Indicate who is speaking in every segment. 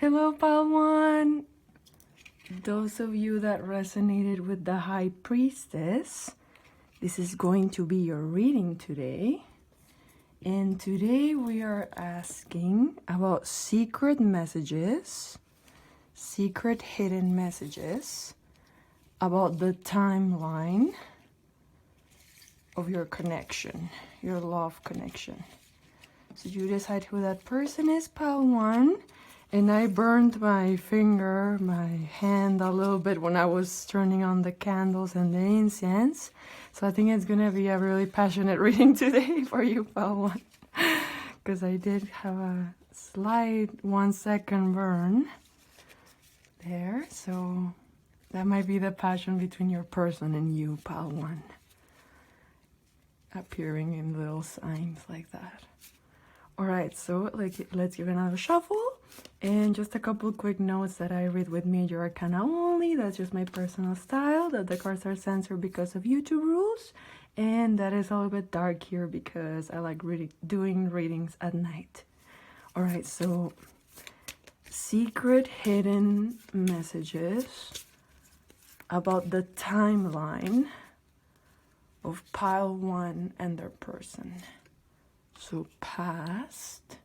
Speaker 1: Hello, Pile One! Those of you that resonated with the High Priestess, this is going to be your reading today. And today we are asking about secret messages, secret hidden messages about the timeline of your connection, your love connection. So you decide who that person is, Pile One. And I burned my finger, my hand a little bit when I was turning on the candles and the incense. So I think it's going to be a really passionate reading today for you, Pile One. Because I did have a slight 1 second burn there. So that might be the passion between your person and you, Pile One. Appearing in little signs like that. Alright, so let's give it another shuffle. And just a couple quick notes that I read with major arcana only. That's just my personal style. That the cards are censored because of YouTube rules. And that is a little bit dark here because I like doing readings at night. Alright, so secret hidden messages about the timeline of Pile One and their person. So past,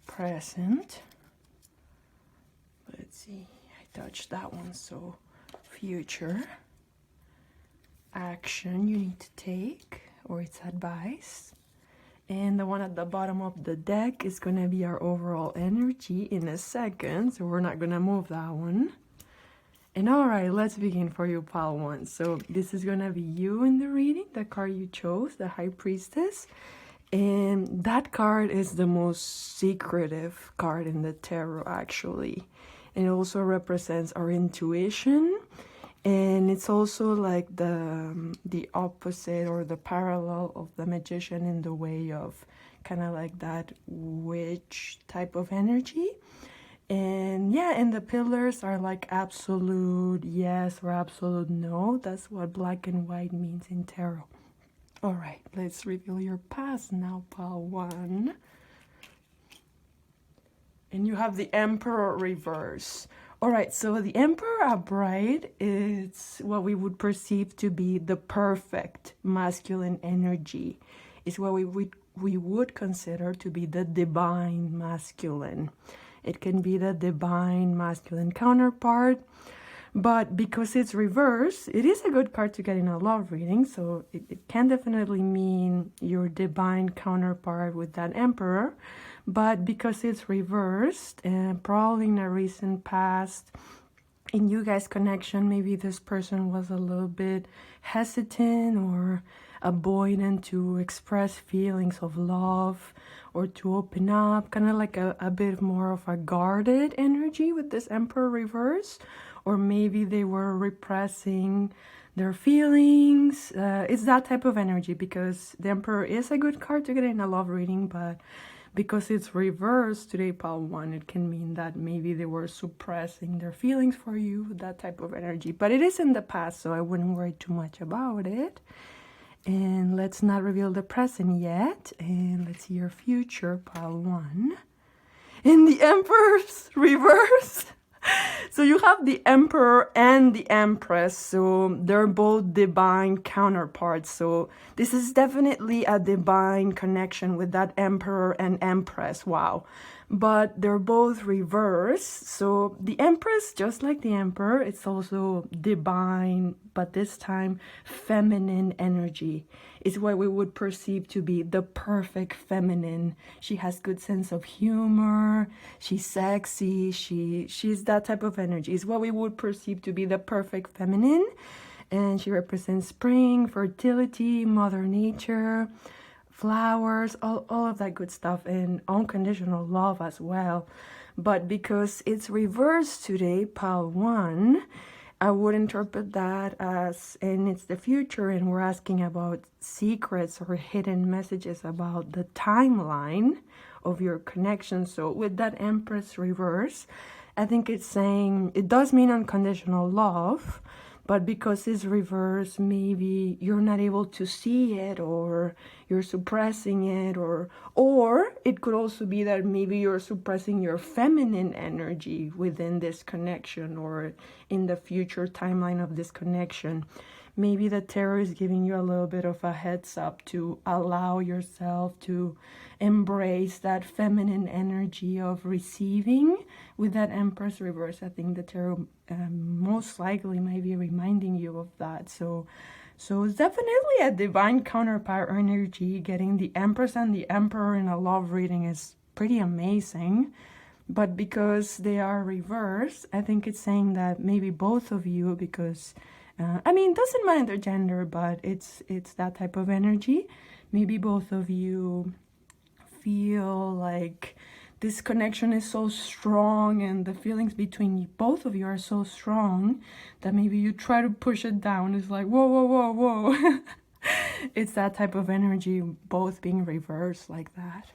Speaker 1: present, let's see, I touched that one, so future, action you need to take, or it's advice, and the one at the bottom of the deck is going to be our overall energy in a second, so we're not going to move that one. And alright, let's begin for you, Pile One. So this is going to be you in the reading, the card you chose, the High Priestess. And that card is the most secretive card in the tarot, actually. And it also represents our intuition. And it's also like the opposite or the parallel of the Magician in the way of kind of like that witch type of energy. And yeah, and the pillars are like absolute yes or absolute no. That's what black and white means in tarot. All right, let's reveal your past now, Pile One. And you have the Emperor reverse. All right, so the Emperor upright is what we would perceive to be the perfect masculine energy. It's what we would consider to be the divine masculine. It can be the divine masculine counterpart, but because it's reversed, it is a good card to get in a love reading, so it can definitely mean your divine counterpart with that Emperor, but because it's reversed, and probably in a recent past, in you guys' connection, maybe this person was a little bit hesitant or avoidant to express feelings of love or to open up, kind of like a bit more of a guarded energy with this Emperor reverse, or maybe they were repressing their feelings. It's that type of energy because the Emperor is a good card to get in a love reading, but because it's reversed today, Pile One, it can mean that maybe they were suppressing their feelings for you, that type of energy. But it is in the past, so I wouldn't worry too much about it. And let's not reveal the present yet. And let's see your future, Pile One. And the Emperor's reverse. So you have the Emperor and the Empress. So they're both divine counterparts. So this is definitely a divine connection with that Emperor and Empress. Wow. But they're both reversed. So the Empress, just like the Emperor, it's also divine, but this time feminine energy. It's what we would perceive to be the perfect feminine. She has good sense of humor. She's sexy. She's that type of energy. It's what we would perceive to be the perfect feminine. And she represents spring, fertility, Mother Nature, flowers, all of that good stuff, and unconditional love as well. But because it's reversed today, Pile One, I would interpret that as, and it's the future, and we're asking about secrets or hidden messages about the timeline of your connection. So with that Empress reverse, I think it's saying, it does mean unconditional love, but because it's reversed, maybe you're not able to see it, or you're suppressing it, or it could also be that maybe you're suppressing your feminine energy within this connection, or in the future timeline of this connection. Maybe the tarot is giving you a little bit of a heads up to allow yourself to embrace that feminine energy of receiving with that Empress reverse. I think the tarot most likely might be reminding you of that. So it's definitely a divine counterpart energy. Getting the Empress and the Emperor in a love reading is pretty amazing. But because they are reversed, I think it's saying that maybe both of you, because doesn't matter gender, but it's that type of energy. Maybe both of you feel like this connection is so strong, and the feelings between both of you are so strong that maybe you try to push it down. It's like, whoa, whoa, whoa, whoa. It's that type of energy, both being reversed like that.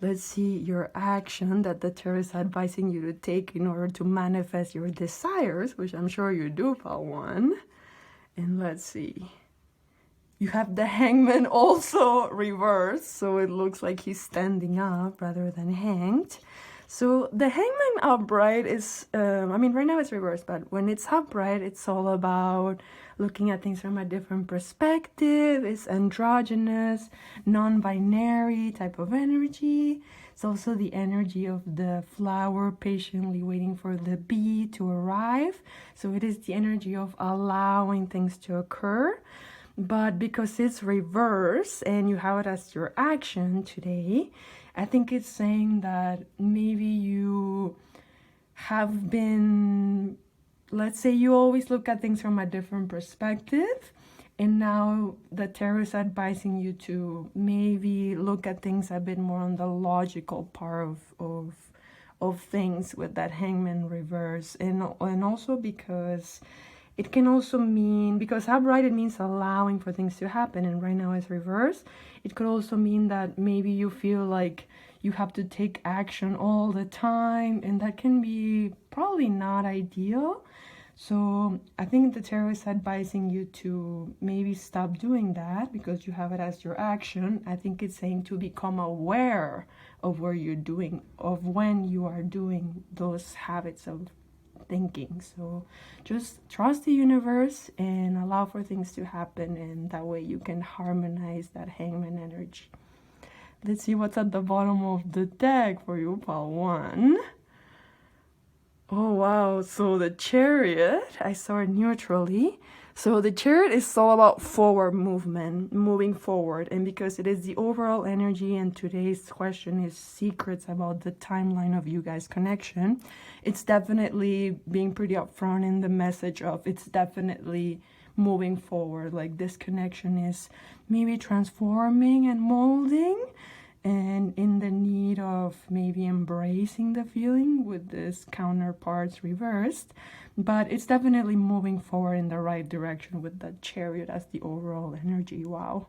Speaker 1: Let's see your action that the tarot is advising you to take in order to manifest your desires, which I'm sure you do, pile one. And let's see. You have the Hangman also reversed, so it looks like he's standing up rather than hanged. So the Hangman upright is, right now it's reversed, but when it's upright, it's all about looking at things from a different perspective. It's androgynous, non-binary type of energy. It's also the energy of the flower patiently waiting for the bee to arrive. So it is the energy of allowing things to occur. But because it's reversed and you have it as your action today, I think it's saying that maybe you have been, let's say you always look at things from a different perspective, and now the tarot is advising you to maybe look at things a bit more on the logical part of things with that Hangman reverse. And also because it can also mean, because upright, it means allowing for things to happen, and right now it's reversed. It could also mean that maybe you feel like you have to take action all the time, and that can be probably not ideal. So I think the tarot is advising you to maybe stop doing that because you have it as your action. I think it's saying to become aware of where you're doing, of when you are doing those habits of thinking. So just trust the universe and allow for things to happen, and that way you can harmonize that Hangman energy. Let's see what's at the bottom of the deck for you, pile one. Oh wow, so the Chariot, I saw it neutrally. So the Chariot is all about forward movement, moving forward. And because it is the overall energy, and today's question is secrets about the timeline of you guys' connection, it's definitely being pretty upfront in the message of it's definitely moving forward. Like this connection is maybe transforming and molding, and in the need of maybe embracing the feeling with this counterparts reversed. But it's definitely moving forward in the right direction with the Chariot as the overall energy. Wow.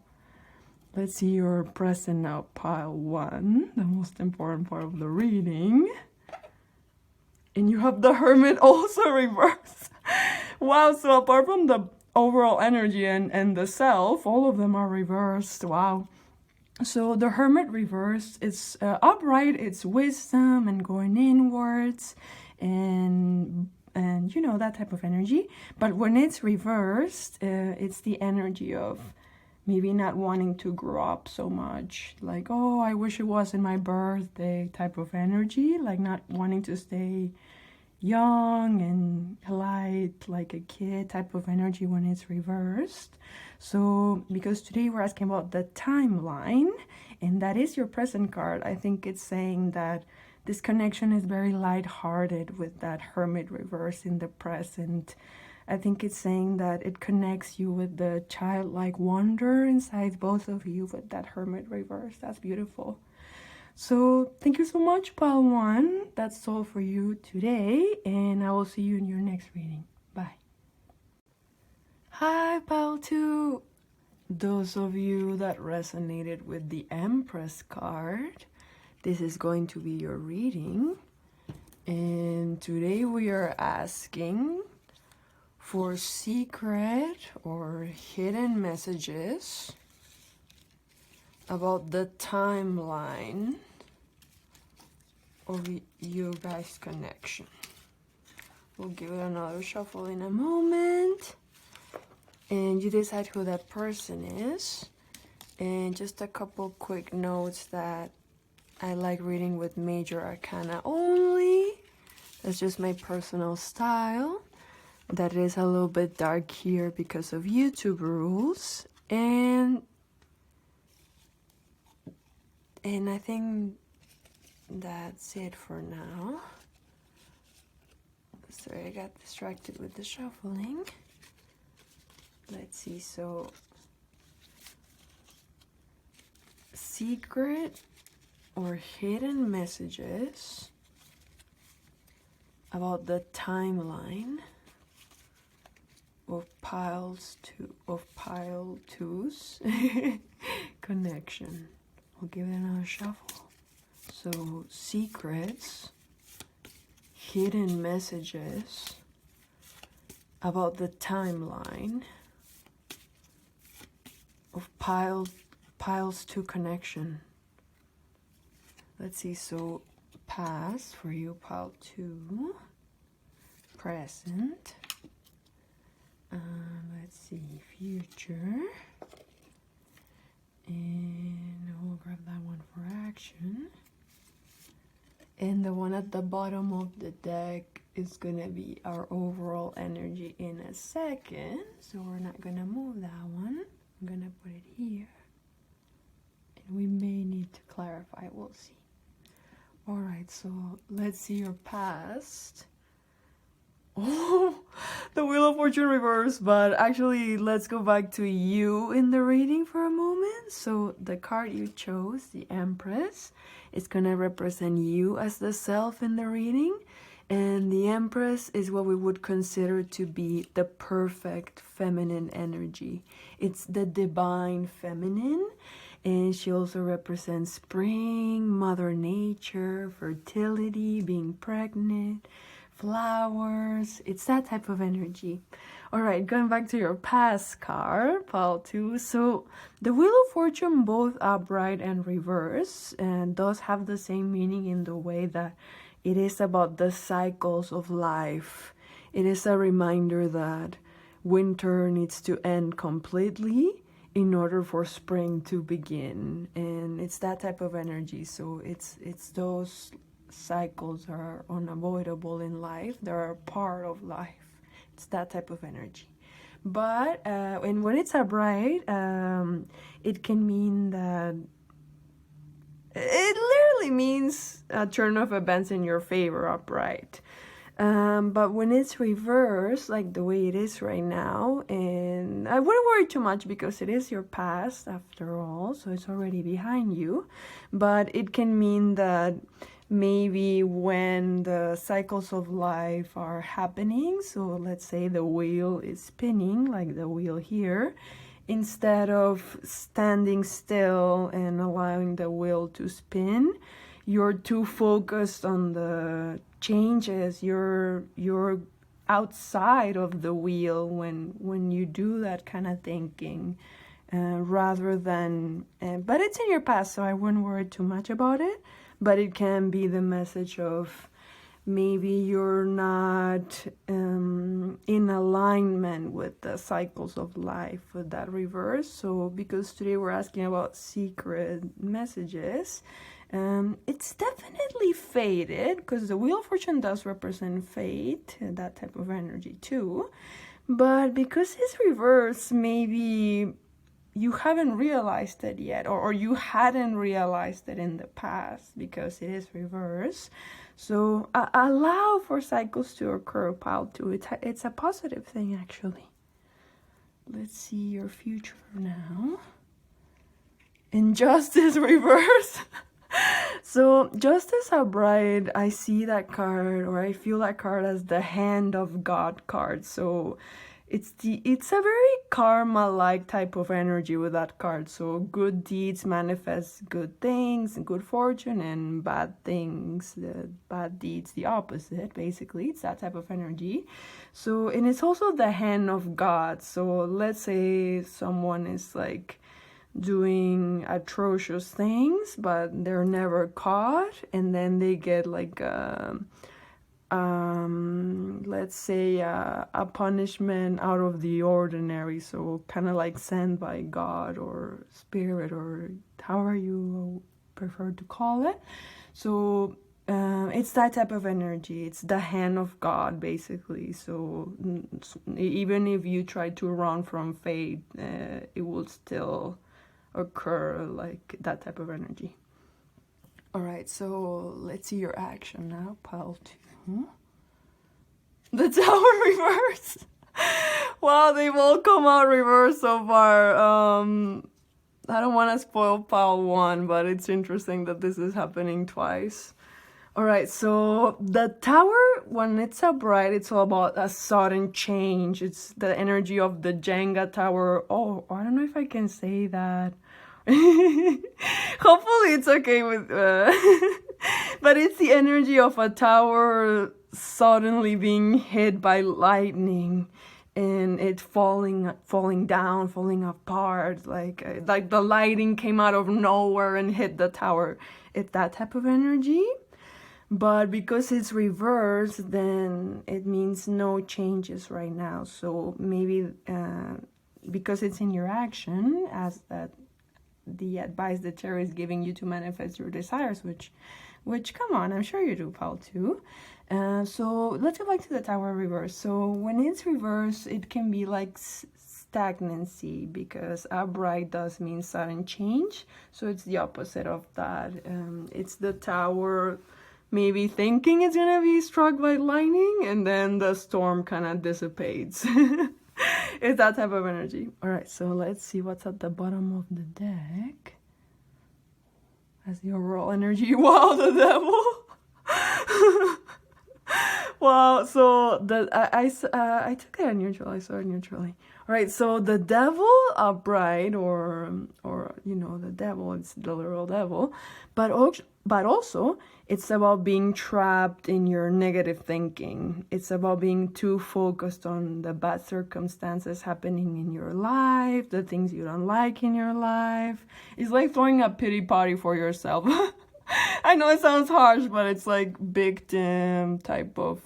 Speaker 1: Let's see your present now, pile one, the most important part of the reading. And you have the Hermit also reversed. Wow, so apart from the overall energy and the self, all of them are reversed. Wow. So the Hermit reverse is upright, it's wisdom and going inwards and that type of energy. But when it's reversed, it's the energy of maybe not wanting to grow up so much, like, oh, I wish it wasn't my birthday type of energy, like not wanting to stay young and light like a kid type of energy when it's reversed. So because today we're asking about the timeline, and that is your present card, I think it's saying that this connection is very lighthearted with that Hermit reverse in the present. I think it's saying that it connects you with the childlike wonder inside both of you with that Hermit reverse. That's beautiful. So thank you so much, pile one. That's all for you today, and I will see you in your next reading. Bye. Hi, pile two. Those of you that resonated with the Empress card, this is going to be your reading. And today we are asking for secret or hidden messages about the timeline of you guys' connection. We'll give it another shuffle in a moment. And you decide who that person is. And just a couple quick notes that I like reading with major arcana only. That's just my personal style. That is a little bit dark here because of YouTube rules. And I think that's it for now. Sorry, I got distracted with the shuffling. Let's see, so secret or hidden messages about the timeline of pile 2's connection. I'll give it another shuffle. So secrets, hidden messages about the timeline of piles 2 connection. Let's see, so past for you, pile 2, present, let's see, future, and we'll grab that one for action. And the one at the bottom of the deck is gonna be our overall energy in a second, so we're not gonna move that one. I'm gonna put it here, and we may need to clarify, we'll see. All right, so let's see your past. Oh, the Wheel of Fortune reverse, but actually let's go back to you in the reading for a moment. So the card you chose, the Empress, is gonna represent you as the self in the reading. And the Empress is what we would consider to be the perfect feminine energy. It's the divine feminine. And she also represents spring, Mother Nature, fertility, being pregnant, flowers. It's that type of energy. All right, going back to your past card, pile 2. So the Wheel of Fortune, both upright and reverse, and those have the same meaning in the way that it is about the cycles of life. It is a reminder that winter needs to end completely in order for spring to begin, and it's that type of energy. So it's those cycles are unavoidable in life. They're a part of life. It's that type of energy. But and when it's upright, it can mean that it literally means a turn of events in your favor upright. But when it's reversed, like the way it is right now, and I wouldn't worry too much because it is your past after all, so it's already behind you. But it can mean that maybe when the cycles of life are happening, so let's say the wheel is spinning, like the wheel here, instead of standing still and allowing the wheel to spin, you're too focused on the changes. You're outside of the wheel when you do that kind of thinking, rather than. But it's in your past, so I wouldn't worry too much about it. But it can be the message of maybe you're not in alignment with the cycles of life with that reverse. So because today we're asking about secret messages, it's definitely faded, because the Wheel of Fortune does represent fate, that type of energy too. But because it's reversed, maybe you haven't realized it yet, or you hadn't realized it in the past because it is reversed. So allow for cycles to occur, pile 2. It's a positive thing, actually. Let's see your future now. Injustice reverse. So Justice upright, I see that card, or I feel that card as the Hand of God card. So it's a very karma-like type of energy with that card. So good deeds manifest good things and good fortune, and bad things, the bad deeds, the opposite. Basically, it's that type of energy. So, and it's also the hand of God. So let's say someone is like doing atrocious things, but they're never caught, and then they get like let's say a punishment out of the ordinary, so kind of like sent by God or spirit, or however you prefer to call it. So it's that type of energy. It's the hand of God, basically. So even if you try to run from fate, it will still occur, like that type of energy. All right, so let's see your action now, pile 2. The Tower reverse. Wow, they've all come out reversed so far. I don't want to spoil pile 1, but it's interesting that this is happening twice. All right, so the Tower, when it's upright, it's all about a sudden change. It's the energy of the Jenga tower. Oh, I don't know if I can say that. Hopefully it's okay with but it's the energy of a tower suddenly being hit by lightning, and it falling down, falling apart, like the lightning came out of nowhere and hit the tower. It's that type of energy. But because it's reversed, then it means no changes right now. So maybe because it's in your action, as that the advice the tarot is giving you to manifest your desires, which come on, I'm sure you do, pal, too. So let's go back to the Tower reverse. So when it's reversed, it can be like stagnancy, because upright does mean sudden change. So it's the opposite of that. It's the Tower maybe thinking it's gonna be struck by lightning, and then the storm kind of dissipates. It's that type of energy. All right, so let's see what's at the bottom of the deck as the overall energy. Wow, the Devil. Wow, so I took it at neutral. I saw it neutrally. All right, so the Devil upright, or the devil, it's the literal devil, but also it's about being trapped in your negative thinking. It's about being too focused on the bad circumstances happening in your life, the things you don't like in your life. It's like throwing a pity party for yourself. I know it sounds harsh, but it's like victim type of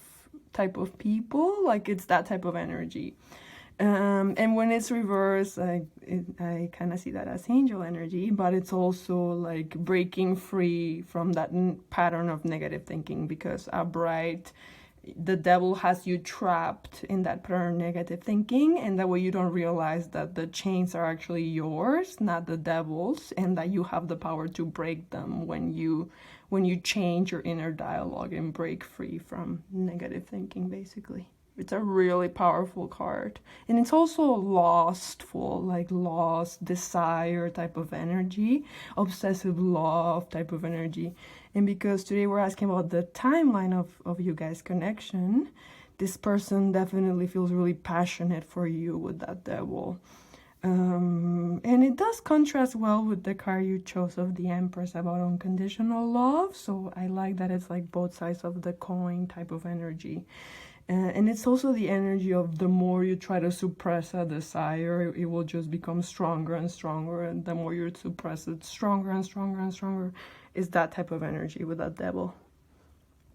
Speaker 1: people. Like, it's that type of energy. And when it's reversed, I kind of see that as angel energy, but it's also like breaking free from that pattern of negative thinking, because upright, the devil has you trapped in that pattern of negative thinking, and that way you don't realize that the chains are actually yours, not the devil's, and that you have the power to break them when you change your inner dialogue and break free from negative thinking, basically. It's a really powerful card. And it's also lustful, like lost, desire type of energy, obsessive love type of energy. And because today we're asking about the timeline of you guys' connection, this person definitely feels really passionate for you with that devil. And it does contrast well with the card you chose of the Empress about unconditional love. So I like that it's like both sides of the coin type of energy. And it's also the energy of the more you try to suppress a desire, it will just become stronger and stronger. And the more you suppress it, stronger and stronger and stronger. Is that type of energy with that devil.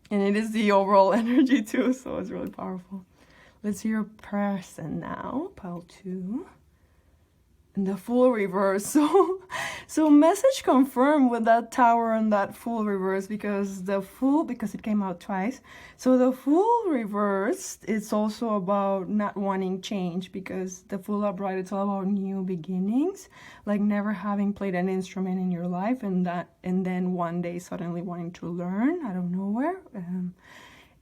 Speaker 1: And it is the overall energy too, so it's really powerful. Let's see your person now, pile 2. And the Fool reverse. So message confirmed with that Tower and that Fool reverse, because it came out twice. So the Fool reversed, it's also about not wanting change, because the Fool upright, it's all about new beginnings, like never having played an instrument in your life, and then one day suddenly wanting to learn out of nowhere.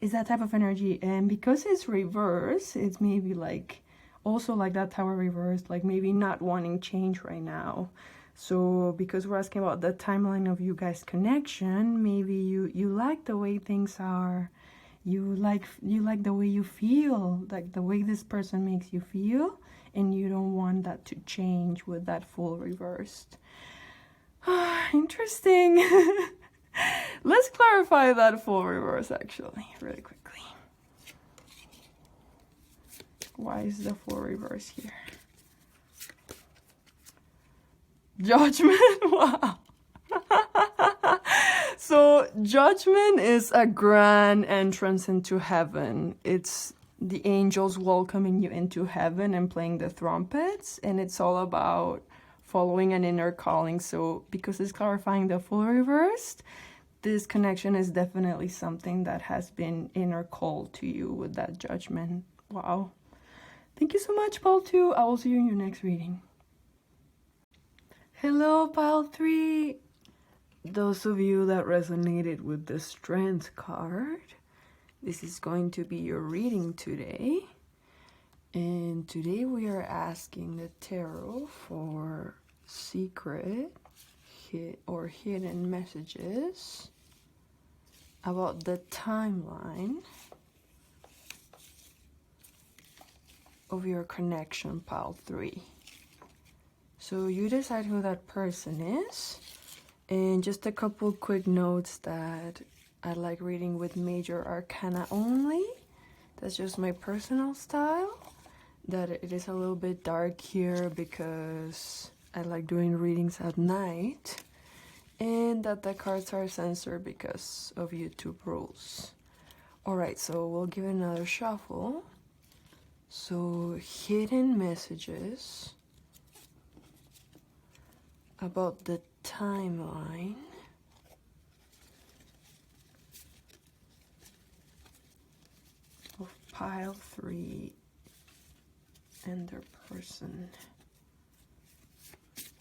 Speaker 1: Is that type of energy. And because it's reverse, it's maybe like also like that Tower reversed, like maybe not wanting change right now. So because we're asking about the timeline of you guys' connection, maybe you like the way things are. You like the way you feel, like the way this person makes you feel, and you don't want that to change with that Fool reversed. Interesting. Let's clarify that Fool reverse actually, really quickly. Why is the Fool reverse here? Judgment. Wow. So judgment is a grand entrance into heaven. It's the angels welcoming you into heaven and playing the trumpets, and it's all about following an inner calling. So because it's clarifying the Fool reversed, this connection is definitely something that has been inner called to you with that judgment. Wow. Thank you so much, Pile 2. I will see you in your next reading. Hello, Pile 3. Those of you that resonated with the Strength card, this is going to be your reading today. And today we are asking the tarot for secret or hidden messages about the timeline of your connection, Pile 3. So you decide who that person is. And just a couple quick notes that I like reading with major arcana only. That's just my personal style. That it is a little bit dark here because I like doing readings at night. And that the cards are censored because of YouTube rules. Alright, so we'll give it another shuffle. So, hidden messages about the timeline of Pile 3 and their person.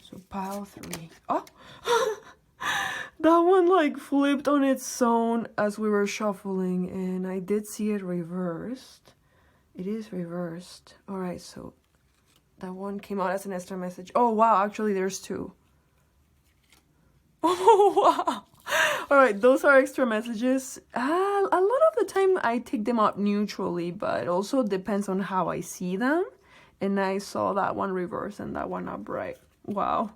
Speaker 1: So Pile 3. Oh! That one like flipped on its own as we were shuffling, and I did see it reversed. It is reversed. Alright, so that one came out as an extra message. Oh wow, actually there's two. Oh wow. Alright, those are extra messages. A lot of the time I take them out neutrally, but it also depends on how I see them. And I saw that one reverse and that one upright. Wow.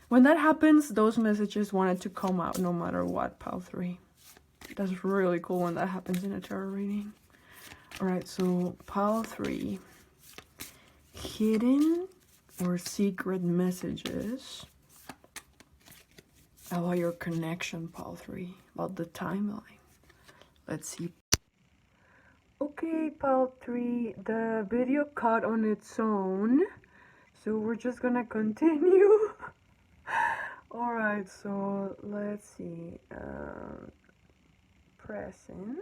Speaker 1: When that happens, those messages wanted to come out no matter what, Pile 3. That's really cool when that happens in a tarot reading. Alright, so Pile 3. Hidden or secret messages about your connection, Pile 3. About the timeline. Let's see. Okay, Pile 3. The video cut on its own. So we're just gonna continue. Alright, so let's see. Present.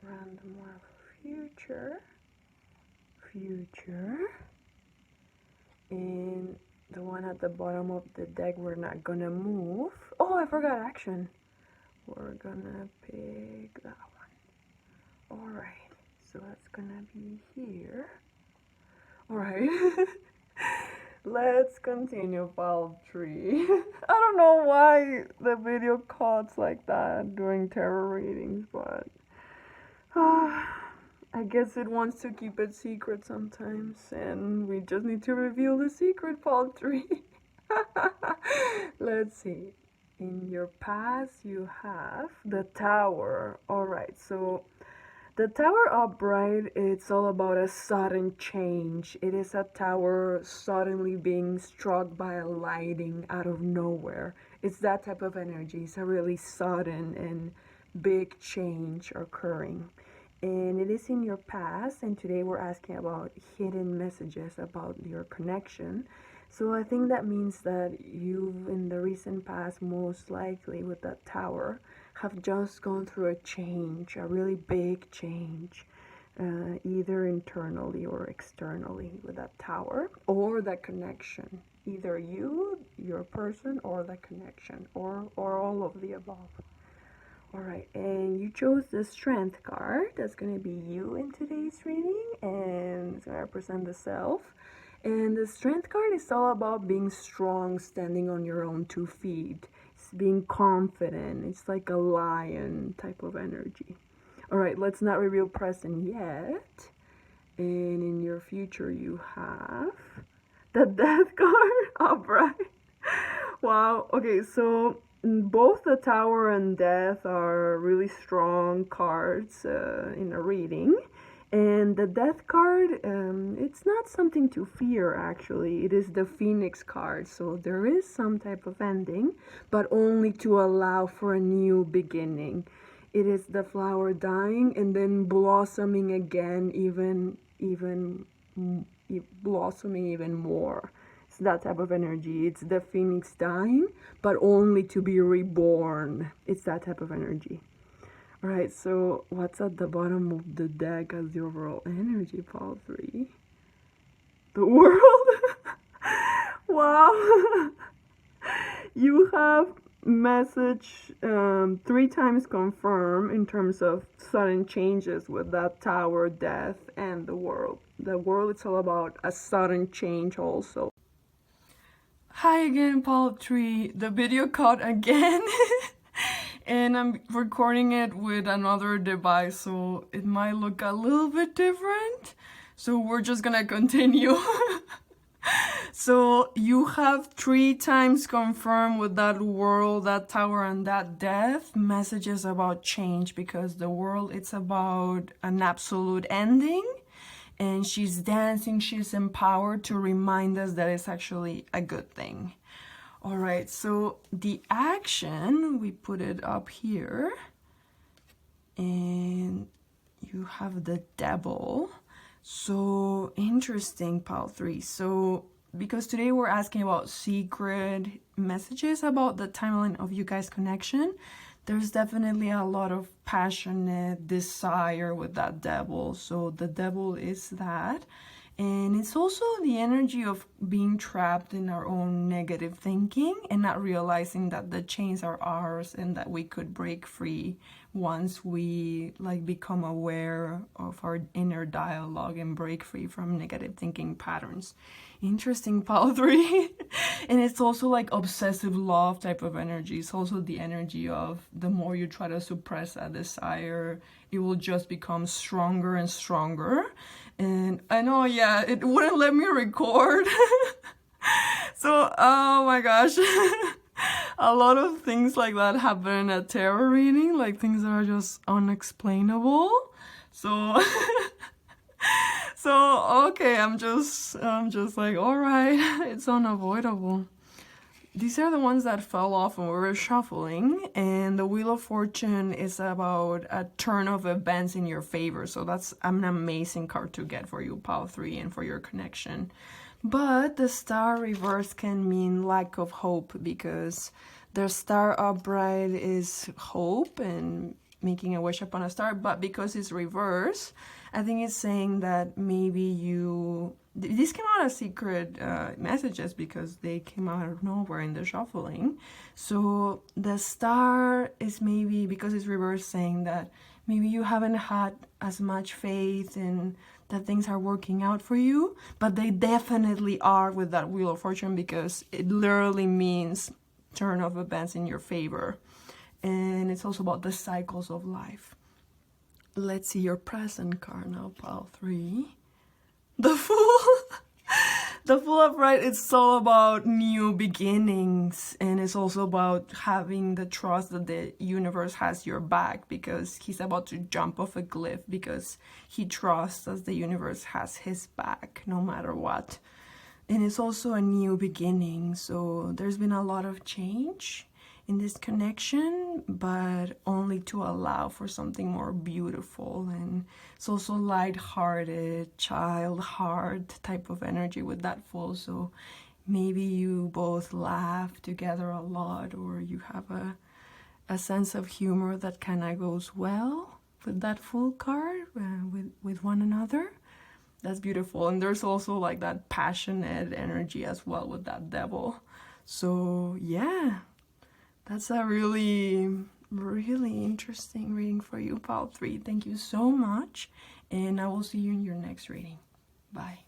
Speaker 1: Random one for future. Future. And the one at the bottom of the deck we're not gonna move. Oh, I forgot action. We're gonna pick that one. Alright, so that's gonna be here. Alright. Let's continue, Pile 3. I don't know why the video cuts like that during tarot readings, but I guess it wants to keep it secret sometimes, and we just need to reveal the secret, Pile 3. Let's see. In your past, you have the Tower. Alright, so the Tower upright, it's all about a sudden change. It is a tower suddenly being struck by a lightning out of nowhere. It's that type of energy. It's a really sudden and big change occurring. And it is in your past, and today we're asking about hidden messages about your connection. So I think that means that you've, in the recent past, most likely with that Tower, have just gone through a change, a really big change, either internally or externally with that Tower, or that connection. Either you, your person, or the connection, or all of the above. Alright, and you chose the Strength card. That's going to be you in today's reading, and it's going to represent the self. And the Strength card is all about being strong, standing on your own 2 feet, being confident. It's like a lion type of energy. All right, let's not reveal present yet. And in your future, you have the death card upright. Wow. Okay, so both the tower and death are really strong cards in a reading. And the death card, it's not something to fear actually. It is the phoenix card. So there is some type of ending, but only to allow for a new beginning. It is the flower dying and then blossoming again, even blossoming even more. It's that type of energy. It's the phoenix dying, but only to be reborn. It's that type of energy. All right, so what's at the bottom of the deck as the overall energy, pile 3? The world. Wow. You have message 3 times confirm in terms of sudden changes with that tower, death, and the world. The world, it's all about a sudden change also. Hi again, pile 3. The video cut again. And I'm recording it with another device, so it might look a little bit different. So we're just gonna continue. So you have 3 times confirmed with that world, that tower, and that death messages about change, because the world, it's about an absolute ending, and she's dancing, she's empowered to remind us that it's actually a good thing. All right, so the action, we put it up here, and you have the devil. So interesting, pile 3. So because today we're asking about secret messages about the timeline of you guys' connection, there's definitely a lot of passionate desire with that devil. So the devil is that. And it's also the energy of being trapped in our own negative thinking and not realizing that the chains are ours and that we could break free once we become aware of our inner dialogue and break free from negative thinking patterns. Interesting, pile 3. And it's also like obsessive love type of energy. It's also the energy of the more you try to suppress a desire, it will just become stronger and stronger. And I know, yeah, it wouldn't let me record. So, oh my gosh. A lot of things like that happen in a tarot reading, like things that are just unexplainable. So, okay, I'm just like, all right, it's unavoidable. These are the ones that fell off when we were shuffling, and the Wheel of Fortune is about a turn of events in your favor. So that's an amazing card to get for you, pile 3, and for your connection. But the star reverse can mean lack of hope, because the star upright is hope and making a wish upon a star, but because it's reverse, I think it's saying that maybe you... These came out as secret messages because they came out of nowhere in the shuffling. So the star is maybe, because it's reverse, saying that maybe you haven't had as much faith in that things are working out for you, but they definitely are with that Wheel of Fortune, because it literally means turn of events in your favor. And it's also about the cycles of life. Let's see your present card now, pile 3. The Fool. The Fool upright, it's all about new beginnings, and it's also about having the trust that the universe has your back, because he's about to jump off a cliff, because he trusts that the universe has his back no matter what. And it's also a new beginning, so there's been a lot of change in this connection, but only to allow for something more beautiful. And it's also light-hearted, child heart type of energy with that Fool. So maybe you both laugh together a lot, or you have a sense of humor that kind of goes well with that Fool card with one another. That's beautiful. And there's also like that passionate energy as well with that devil. So yeah, that's a really, really interesting reading for you, pile 3. Thank you so much, and I will see you in your next reading. Bye.